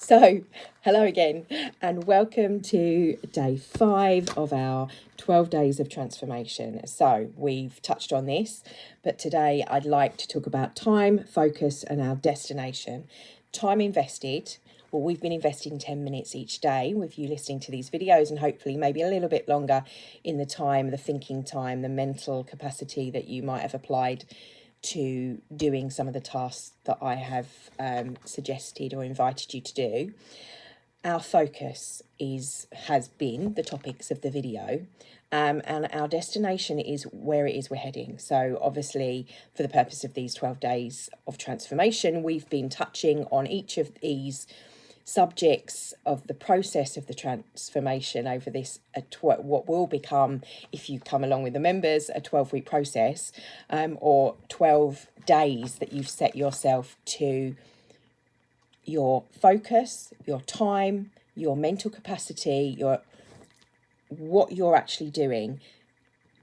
So, hello again, and welcome to day 5 of our 12 days of transformation. So, we've touched on this, but today I'd like to talk about time, focus, and our destination. Time invested. Well, we've been investing 10 minutes each day with you listening to these videos, and hopefully maybe a little bit longer in the time, the thinking time, the mental capacity that you might have applied to doing some of the tasks that I have suggested or invited you to do. Our focus has been the topics of the video, and our destination is where it is we're heading. So obviously, for the purpose of these 12 days of transformation, we've been touching on each of these subjects of the process of the transformation over this what will become, if you come along with the members, a 12-week process, or 12 days that you've set yourself to your focus, your time, your mental capacity, what you're actually doing.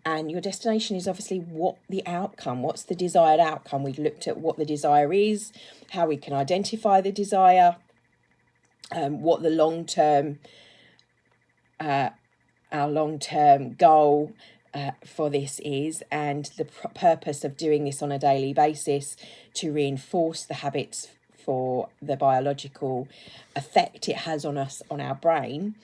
And your destination is obviously what's the desired outcome. We've looked at what the desire is, how we can identify the desire, what the our long-term goal for this is, and the purpose of doing this on a daily basis to reinforce the habits for the biological effect it has on us, on our brain.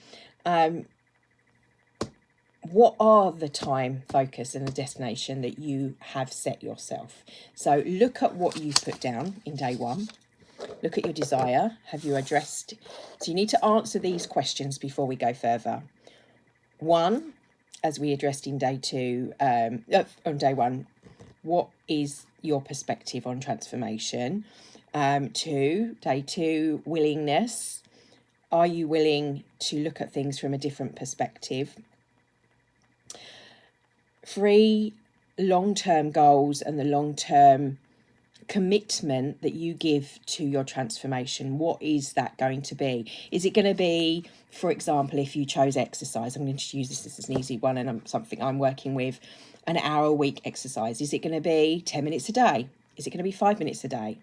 What are the time, focus, and the destination that you have set yourself? So look at what you've put down in day 1. Look at your desire. Have you addressed? So you need to answer these questions before we go further. 1, as we addressed in day 2, on day 1, what is your perspective on transformation? 2, day 2, willingness. Are you willing to look at things from a different perspective? 3, long-term goals and the long-term commitment that you give to your transformation. What is that going to be? Is it going to be, for example, if you chose exercise, I'm going to use this as an easy one and something I'm working with, an hour a week exercise. Is it going to be 10 minutes a day? Is it going to be 5 minutes a day?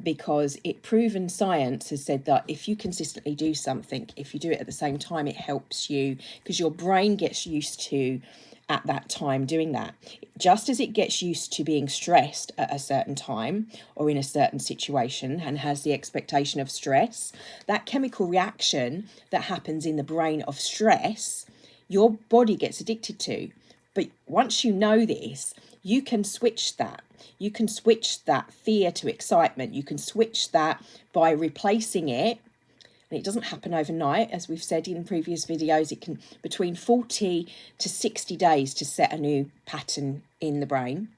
Because proven science has said that if you consistently do something, if you do it at the same time, it helps you, because your brain gets used to at that time doing that. Just as it gets used to being stressed at a certain time or in a certain situation and has the expectation of stress, that chemical reaction that happens in the brain of stress, your body gets addicted to. But once you know this, you can switch that. You can switch that fear to excitement. You can switch that by replacing it. And it doesn't happen overnight, as we've said in previous videos. It can between 40 to 60 days to set a new pattern in the brain.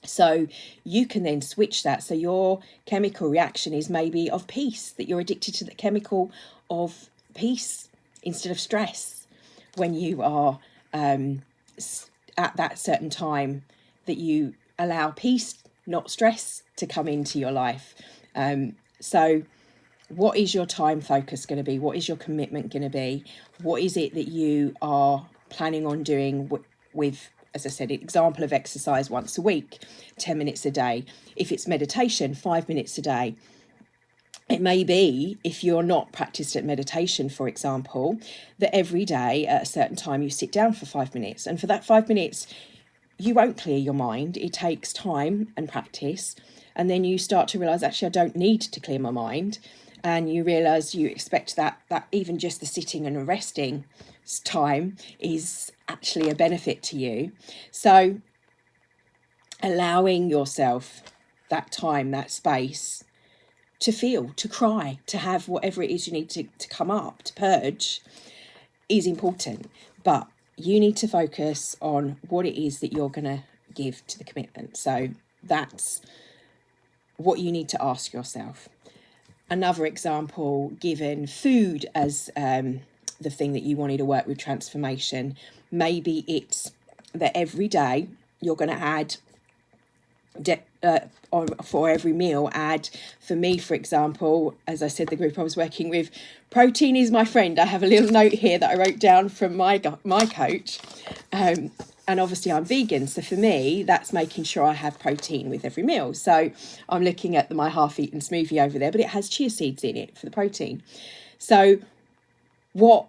So you can then switch that. So your chemical reaction is maybe of peace, that you're addicted to the chemical of peace instead of stress when you are at that certain time, that you allow peace, not stress, to come into your life. So what is your time focus going to be? What is your commitment going to be? What is it that you are planning on doing with, as I said, example of exercise once a week, 10 minutes a day. If it's meditation, 5 minutes a day. It may be, if you're not practiced at meditation, for example, that every day at a certain time you sit down for 5 minutes. And for that 5 minutes, you won't clear your mind. It takes time and practice. And then you start to realise, actually, I don't need to clear my mind. And you realise you expect that even just the sitting and resting time is actually a benefit to you. So allowing yourself that time, that space to feel, to cry, to have whatever it is you need to come up, to purge, is important. But you need to focus on what it is that you're going to give to the commitment. So that's what you need to ask yourself. Another example, given food as the thing that you wanted to work with transformation, maybe it's that every day you're going to add for every meal add, for me, for example, as I said, the group I was working with, protein is my friend. I have a little note here that I wrote down from my coach, and obviously I'm vegan, so for me that's making sure I have protein with every meal. So I'm looking at my half-eaten smoothie over there, but it has chia seeds in it for the protein. So what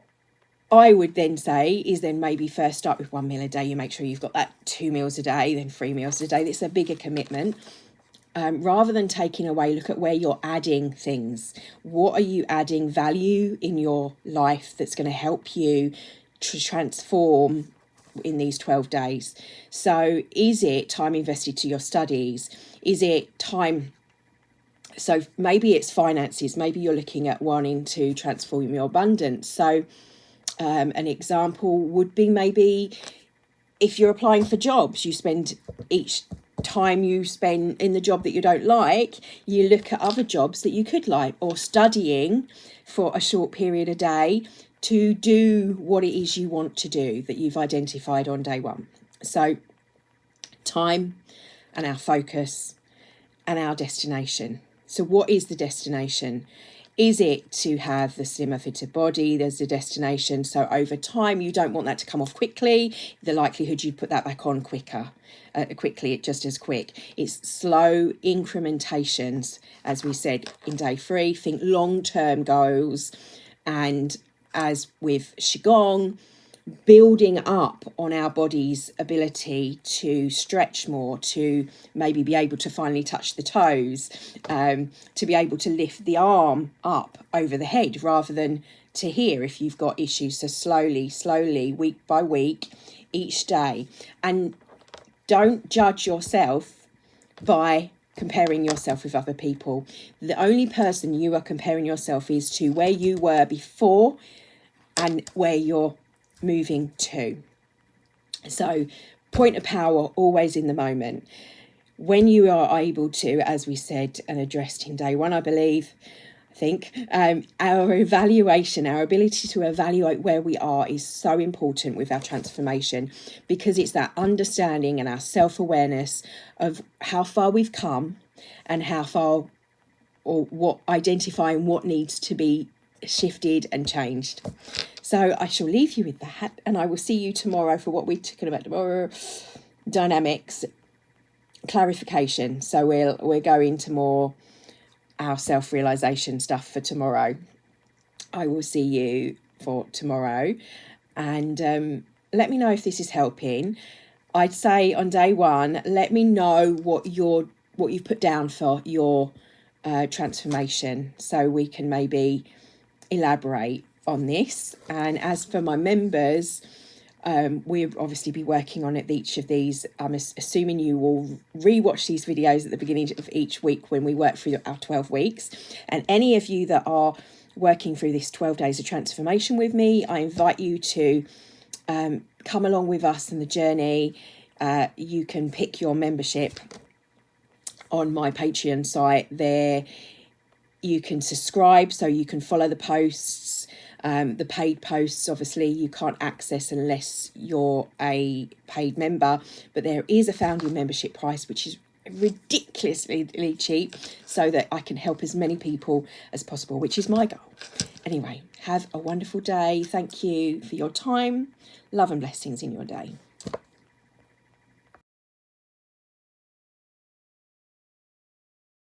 I would then say is then maybe first start with 1 meal a day. You make sure you've got that 2 meals a day, then 3 meals a day. It's a bigger commitment. Rather than taking away, look at where you're adding things. What are you adding value in your life that's going to help you to transform in these 12 days? So is it time invested to your studies? Is it time? So maybe it's finances. Maybe you're looking at wanting to transform your abundance. So an example would be maybe if you're applying for jobs, you spend each time you spend in the job that you don't like, you look at other jobs that you could like, or studying for a short period a day to do what it is you want to do that you've identified on day one. So time and our focus and our destination. So what is the destination? Is it to have the slimmer, fitter body? There's a destination. So over time, you don't want that to come off quickly. The likelihood you'd put that back on quickly, just as quick. It's slow incrementations, as we said in day 3. Think long-term goals. And as with Qigong, building up on our body's ability to stretch more, to maybe be able to finally touch the toes, to be able to lift the arm up over the head rather than to here if you've got issues. So slowly, week by week, each day. And don't judge yourself by comparing yourself with other people. The only person you are comparing yourself is to where you were before and where you're moving to. So point of power, always in the moment. When you are able to, as we said and addressed in day 1, I think our evaluation, our ability to evaluate where we are is so important with our transformation, because it's that understanding and our self-awareness of how far we've come and how far, or what, identifying what needs to be shifted and changed. So I shall leave you with that, and I will see you tomorrow for what we're talking about tomorrow, dynamics, clarification. So we'll go into more our self-realization stuff for tomorrow. I will see you for tomorrow, and let me know if this is helping. I'd say on day 1, let me know what you've put down for your transformation, so we can maybe elaborate on this. And as for my members, we'll obviously be working on each of these. I'm assuming you will rewatch these videos at the beginning of each week when we work through our 12 weeks. And any of you that are working through this 12 days of transformation with me, I invite you to come along with us in the journey. You can pick your membership on my Patreon site there. You can subscribe so you can follow the posts. The paid posts, obviously, you can't access unless you're a paid member, but there is a founding membership price, which is ridiculously cheap, so that I can help as many people as possible, which is my goal. Anyway, have a wonderful day. Thank you for your time. Love and blessings in your day.